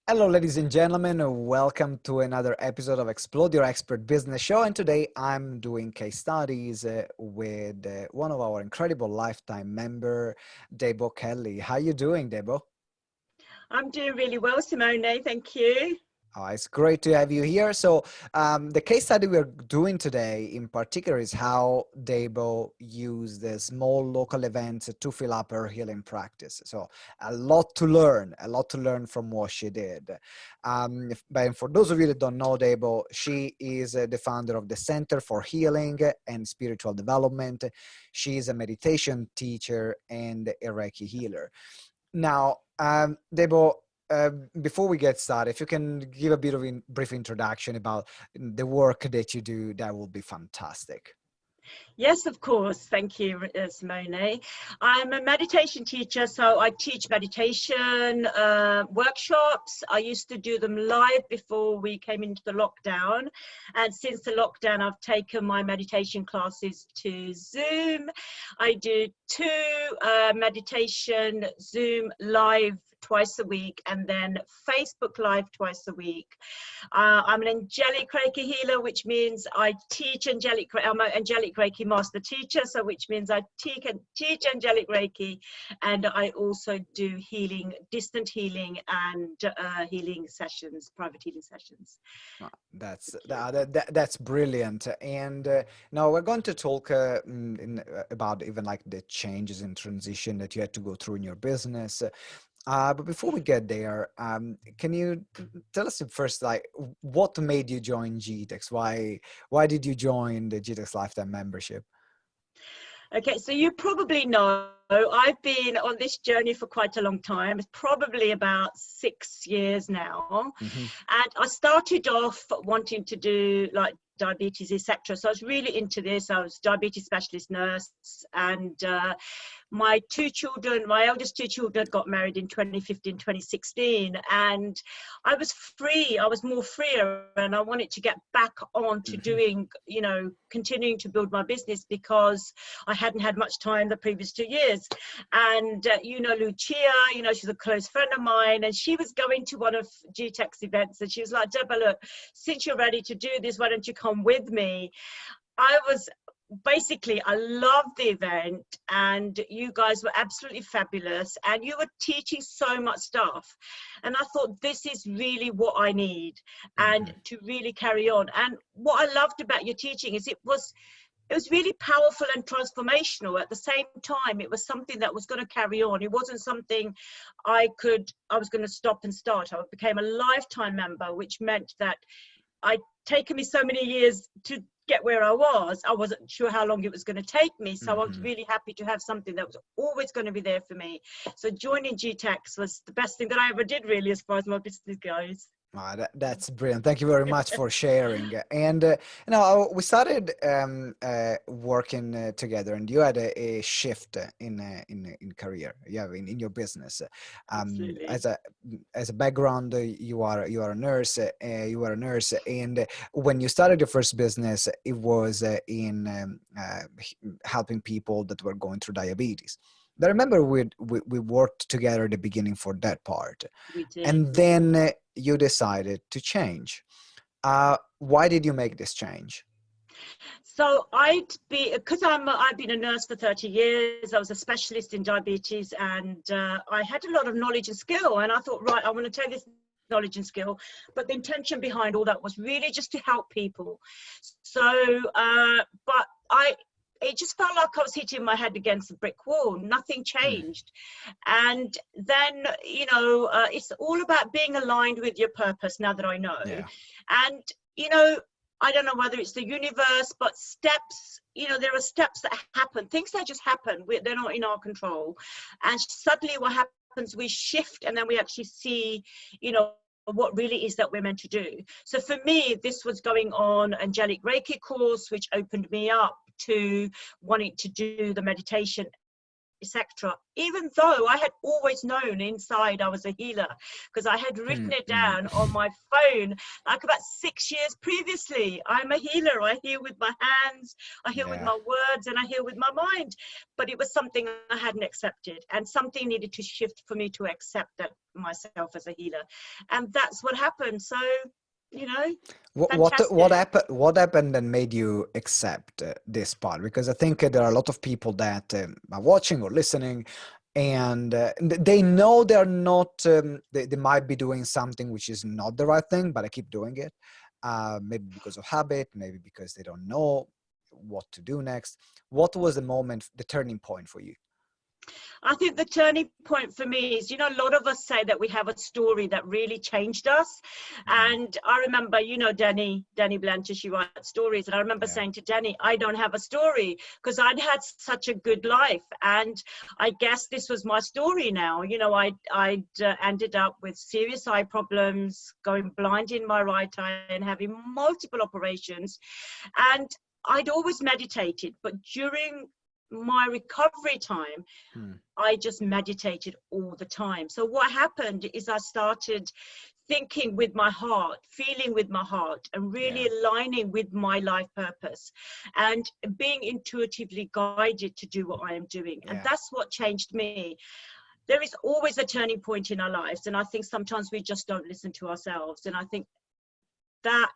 Hello, ladies and gentlemen. Welcome to another episode of Explode Your Expert Business Show. And today I'm doing case studies with one of our incredible lifetime member, Debo Kalley. How you doing, Debo? I'm doing really well, Simone. Thank you. Oh, it's great to have you here. So the case study we're doing today in particular is how Debo used the small local events to fill up her healing practice. So a lot to learn from what she did. But for those of you that don't know Debo, she is the founder of the Center for Healing and Spiritual Development. She is a meditation teacher and a Reiki healer. Now, Debo, before we get started, if you can give a bit of a brief introduction about the work that you do, that would be fantastic. Yes, of course. Thank you, Simone. I'm a meditation teacher, so I teach meditation workshops. I used to do them live before we came into the lockdown. And since the lockdown, I've taken my meditation classes to Zoom. I do two meditation Zoom live twice a week and then Facebook Live twice a week. I'm an angelic Reiki healer, which means I teach angelic. I'm an angelic Reiki master teacher, so which means I teach angelic Reiki, and I also do healing, distant healing, and healing sessions, private healing sessions. That's brilliant. And now we're going to talk about even like the changes in transition that you had to go through in your business. But before we get there, can you tell us first, like, what made you join GTeX? Why did you join the GTeX Lifetime membership? Okay, so you probably know I've been on this journey for quite a long time. It's probably about 6 years now. Mm-hmm. And I started off wanting to do like diabetes, etc. So I was really into this. I was diabetes specialist nurse, and my eldest two children got married in 2015, 2016, and I was free. I was more freer, and I wanted to get back on to doing, continuing to build my business because I hadn't had much time the previous 2 years. And Lucia, she's a close friend of mine, and she was going to one of GTeX events, and she was like, Deborah, look, since you're ready to do this, why don't you come with me? I loved the event, and you guys were absolutely fabulous, and you were teaching so much stuff, and I thought this is really what I need and to really carry on. And what I loved about your teaching is it was really powerful and transformational. At the same time, it was something that was going to carry on. It wasn't something I was going to stop and start. I became a lifetime member, which meant that I'd taken me so many years to get where I wasn't sure how long it was going to take me, so I was really happy to have something that was always going to be there for me. So joining GTeX was the best thing that I ever did, really, as far as my business goes. That's brilliant. Thank you very much for sharing. And we started working together, and you had a shift in career. Yeah, in your business. Absolutely. As a background, you are a nurse. You were a nurse, and when you started your first business, it was in helping people that were going through diabetes. I remember we worked together at the beginning for that part. We did. And then you decided to change. Why did you make this change? So because I've been a nurse for 30 years, I was a specialist in diabetes, and I had a lot of knowledge and skill, and I thought, right, I want to take this knowledge and skill, but the intention behind all that was really just to help people. So, but it just felt like I was hitting my head against a brick wall. Nothing changed. And then, it's all about being aligned with your purpose now that I know. Yeah. And, I don't know whether it's the universe, but steps, there are steps that happen. Things that just happen. They're not in our control. And suddenly what happens, we shift, and then we actually see, what really is that we're meant to do. So for me, this was going on angelic Reiki course, which opened me up to wanting to do the meditation etc. Even though I had always known inside I was a healer, because I had written it down on my phone like about 6 years previously. I'm a healer. I heal with my hands, I heal with my words, and I heal with my mind. But it was something I hadn't accepted, and something needed to shift for me to accept that myself as a healer. And that's what happened. So, you know, what happened that made you accept this part? Because I think there are a lot of people that are watching or listening, and they know they're not, they might be doing something which is not the right thing, but I keep doing it, maybe because of habit, maybe because they don't know what to do next. What was the moment, the turning point for you? I think the turning point for me is, you know, a lot of us say that we have a story that really changed us. And I remember, you know, Danny Blanchard, she writes stories. And I remember saying to Danny, I don't have a story, because I'd had such a good life. And I guess this was my story now. You know, I'd ended up with serious eye problems, going blind in my right eye and having multiple operations. And I'd always meditated, but during my recovery time, I just meditated all the time. So what happened is I started thinking with my heart, feeling with my heart, and really aligning with my life purpose and being intuitively guided to do what I am doing. And that's what changed me. There is always a turning point in our lives, and I think sometimes we just don't listen to ourselves. And I think that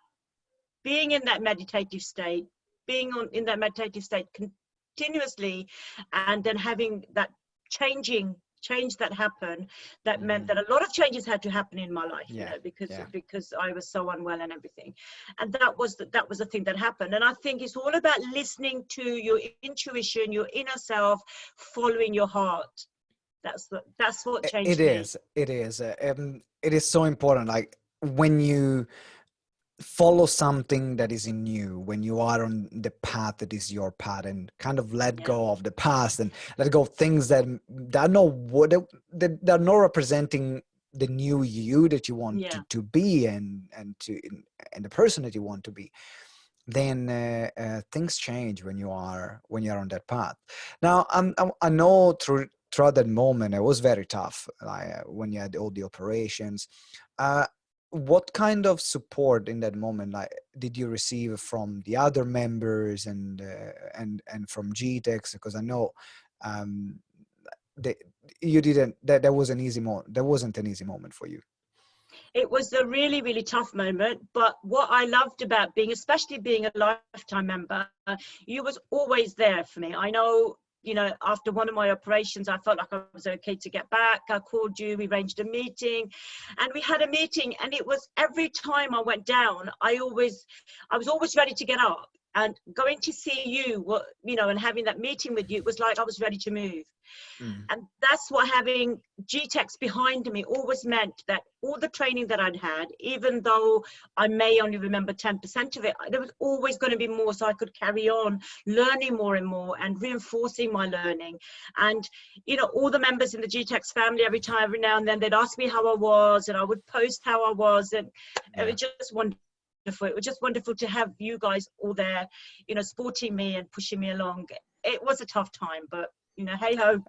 being in that meditative state, in that meditative state continuously, and then having that change that happened, that meant that a lot of changes had to happen in my life, you know, because I was so unwell and everything. And that was the thing that happened. And I think it's all about listening to your intuition, your inner self, following your heart. That's what changed me. It is so important. Like when you follow something that is in you, when you are on the path that is your path, and kind of let go of the past and let go of things that are not representing the new you that you want to be, and the person that you want to be, then things change when you're on that path. Now I know throughout that moment it was very tough, when you had all the operations. What kind of support in that moment did you receive from the other members and from GTeX? Because I know that wasn't an easy moment for you. It was a really, really tough moment. But what I loved about especially being a lifetime member, you was always there for me. I know, you know, after one of my operations, I felt like I was okay to get back. I called you, we arranged a meeting, and we had a meeting. And it was every time I went down, I was always ready to get up. And going to see you, you know, and having that meeting with you, it was like I was ready to move. And that's what having GTeX behind me always meant, that all the training that I'd had, even though I may only remember 10% of it, there was always going to be more, so I could carry on learning more and more and reinforcing my learning. And, you know, all the members in the GTeX family, every now and then, they'd ask me how I was, and I would post how I was, and it was just wonderful. It was just wonderful to have you guys all there, you know, supporting me and pushing me along. It was a tough time, but, you know, hey ho.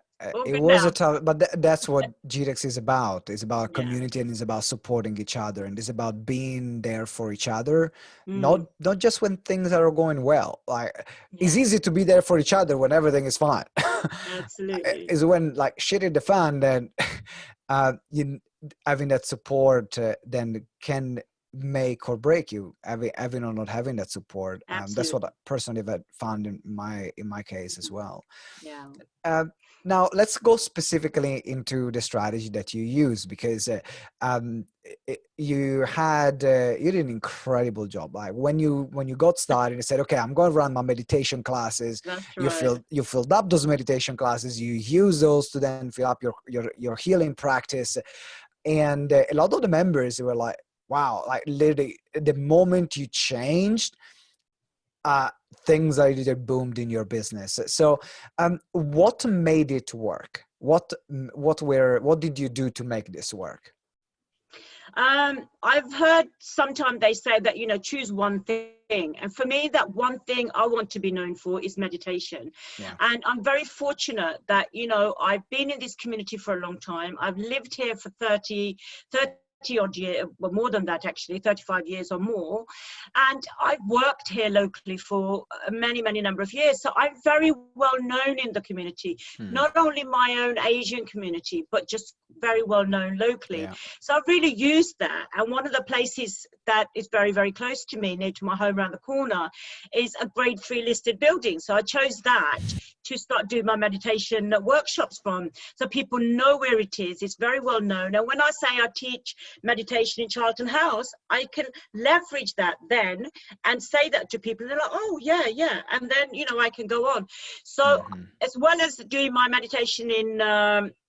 It was a tough, but that's what GTeX is about. It's about community, and it's about supporting each other, and it's about being there for each other. Not just when things are going well. Like it's easy to be there for each other when everything is fine. Absolutely. It's when like shit hit the fan, then you having that support then can make or break you, having or not having that support. That's what I personally have found in my case as well. Now let's go specifically into the strategy that you use, because you did an incredible job. Like when you got started and said, okay, I'm going to run my meditation classes. That's right. You filled up those meditation classes. You use those to then fill up your healing practice. And a lot of the members were like, wow, like literally the moment you changed, things already boomed in your business. So what made it work? What did you do to make this work? I've heard sometimes they say that, you know, choose one thing. And for me, that one thing I want to be known for is meditation. Yeah. And I'm very fortunate that, you know, I've been in this community for a long time. I've lived here for 30 odd years, well, more than that actually, 35 years or more. And I've worked here locally for many number of years. So I'm very well known in the community, not only my own Asian community, but just very well known locally. Yeah. So I've really used that. And one of the places that is very close to me, near to my home around the corner, is a grade 3 listed building. So I chose that to start doing my meditation workshops from, so people know where it is. It's very well known. And when I say I teach meditation in Charlton House, I can leverage that then and say that to people. They're like, oh yeah, and then, you know, I can go on. So as well as doing my meditation in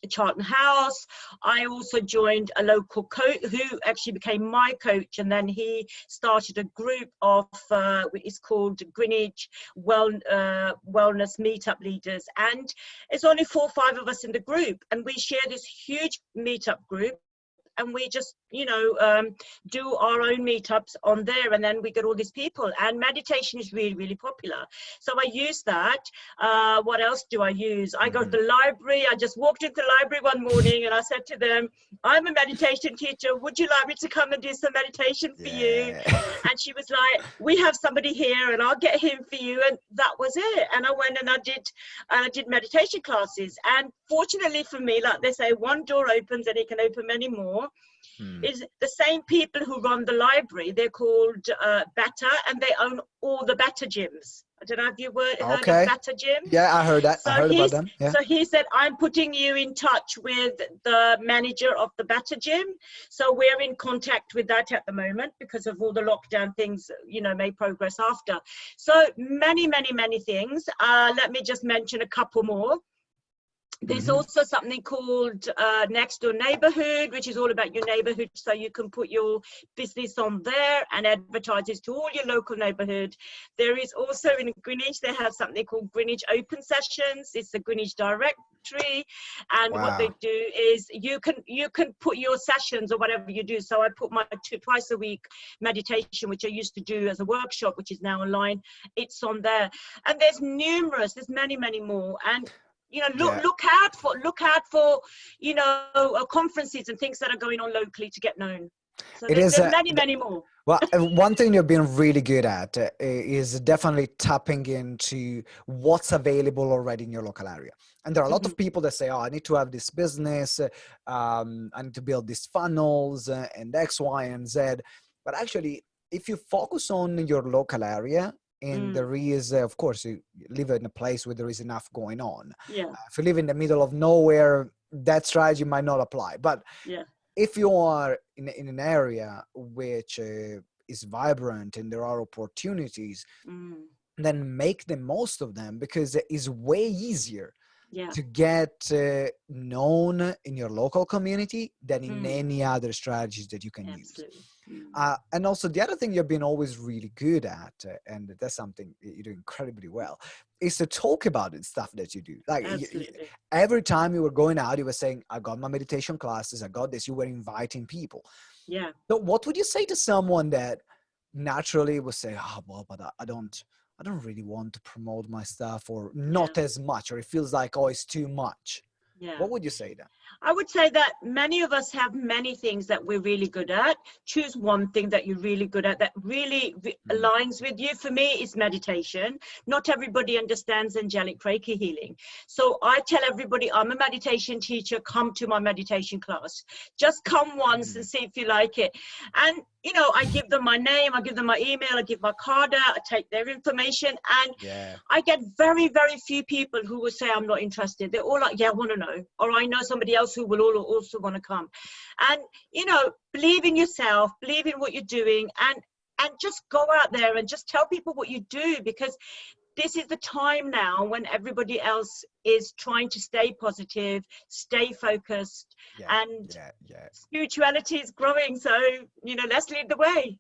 Charlton House, I also joined a local coach who actually became my coach, and then he started a group of it's called Greenwich Wellness Meetup Leaders, and it's only 4 or 5 of us in the group, and we share this huge meetup group, and we just, you know, do our own meetups on there, and then we get all these people, and meditation is really popular. So I use that. What else do I use? I go to the library. I just walked into the library one morning and I said to them, I'm a meditation teacher, would you like me to come and do some meditation for you? And she was like, we have somebody here and I'll get him for you. And that was it. And I went and I did meditation classes, and fortunately for me, like they say, one door opens and it can open many more. Is the same people who run the library. They're called Better, and they own all the Better gyms. I don't know if you heard of Better Gym. Yeah, I heard that. So I heard about them. Yeah. So he said, I'm putting you in touch with the manager of the Better Gym. So we're in contact with that at the moment because of all the lockdown things, you know, may progress after. So many things. Let me just mention a couple more. There's also something called Next Door Neighborhood, which is all about your neighborhood. So you can put your business on there and advertise it to all your local neighborhood. There is also in Greenwich, they have something called Greenwich Open Sessions. It's the Greenwich directory. And what they do is you can put your sessions or whatever you do. So I put my twice a week meditation, which I used to do as a workshop, which is now online. It's on there. And there's many more. And you know, look out for you know, conferences and things that are going on locally to get known. So there's many more. Well, one thing you've been really good at is definitely tapping into what's available already in your local area. And there are a lot of people that say, oh, I need to have this business, I need to build these funnels and X, Y, and Z. But actually, if you focus on your local area, and there is, of course, you live in a place where there is enough going on. If you live in the middle of nowhere, that strategy might not apply. But if you are in an area which is vibrant and there are opportunities, then make the most of them, because it is way easier to get known in your local community than in any other strategies that you can use. And also the other thing you've been always really good at, and that's something you do incredibly well, is to talk about the stuff that you do. Like every time you were going out, you were saying, I got my meditation classes, I got this, you were inviting people. So what would you say to someone that naturally would say, oh, well, but I don't really want to promote my stuff, or not as much, or it feels like, oh, it's too much? What would you say then? I would say that many of us have many things that we're really good at. Choose one thing that you're really good at that really aligns with you. For me, it's meditation. Not everybody understands angelic Reiki healing. So I tell everybody, I'm a meditation teacher, come to my meditation class. Just come once and see if you like it. And you know, I give them my name, I give them my email, I give my card out, I take their information, and I get very few people who will say I'm not interested. They're all like, yeah, I want to know, or I know somebody else who will also want to come. And you know, believe in yourself, believe in what you're doing, and just go out there and just tell people what you do, because this is the time now when everybody else is trying to stay positive, stay focused, and spirituality is growing. So, you know, let's lead the way.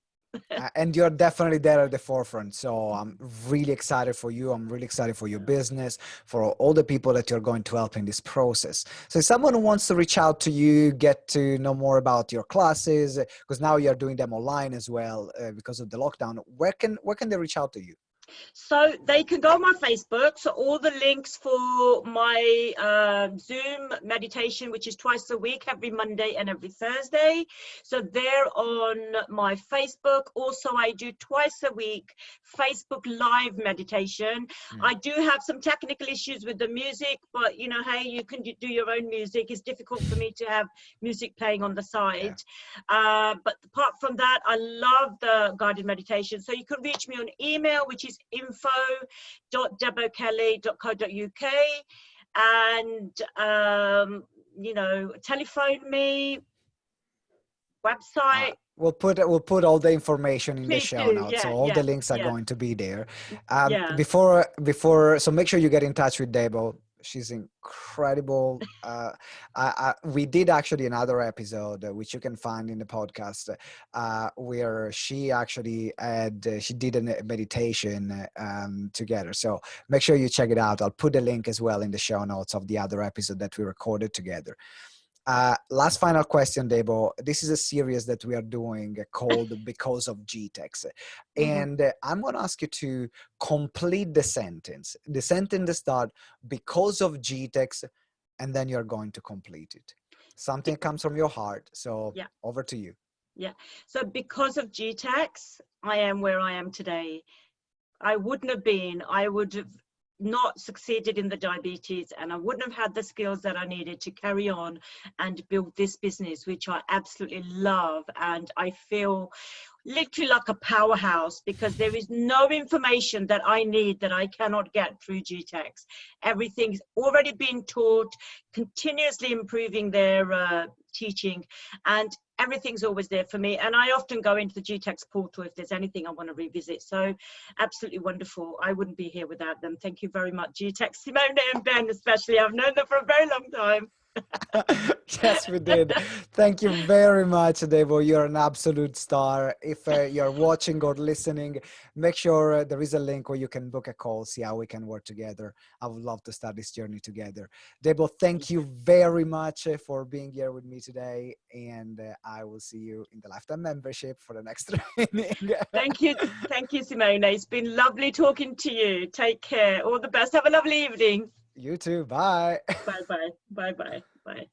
And you're definitely there at the forefront. So I'm really excited for you. I'm really excited for your business, for all the people that you're going to help in this process. So if someone wants to reach out to you, get to know more about your classes, because now you're doing them online as well because of the lockdown, where can they reach out to you? So they can go on my Facebook. So all the links for my Zoom meditation, which is twice a week, every Monday and every Thursday. So they're on my Facebook. Also, I do twice a week Facebook live meditation. I do have some technical issues with the music, but hey, you can do your own music. It's difficult for me to have music playing on the side. But apart from that, I love the guided meditation. So you can reach me on email, which is info.debokalley.co.uk, and telephone me, website. We'll put all the information in the Please show do. notes, so Yeah, all the yeah, links are yeah, going to be there. yeah. Before, so make sure you get in touch with Debo. She's incredible. We did actually another episode which you can find in the podcast where she actually she did a meditation together. So make sure you check it out. I'll put the link as well in the show notes of the other episode that we recorded together. Last final question, Debo. This is a series that we are doing called Because of GTeX. And I'm going to ask you to complete the sentence. The sentence start because of GTeX, and then you're going to complete it. Something comes from your heart. So Yeah. over to you. Yeah. So because of GTeX, I am where I am today. I would have not succeeded in the diabetes, and I wouldn't have had the skills that I needed to carry on and build this business, which I absolutely love. And I feel literally like a powerhouse because there is no information that I need that I cannot get through GTeX. Everything's already been taught, continuously improving their teaching, and everything's always there for me. And I often go into the GTeX portal if there's anything I want to revisit. So absolutely wonderful. I wouldn't be here without them. Thank you very much, GTeX, Simone and Ben especially. I've known them for a very long time. Yes, we did. Thank you very much, Devo. You're an absolute star. If you're watching or listening, make sure there is a link where you can book a call, see how we can work together. I would love to start this journey together. Devo, thank you very much for being here with me today. And I will see you in the lifetime membership for the next training. Thank you. Thank you, Simone. It's been lovely talking to you. Take care. All the best. Have a lovely evening. You too. Bye. Bye-bye. Bye-bye. Bye.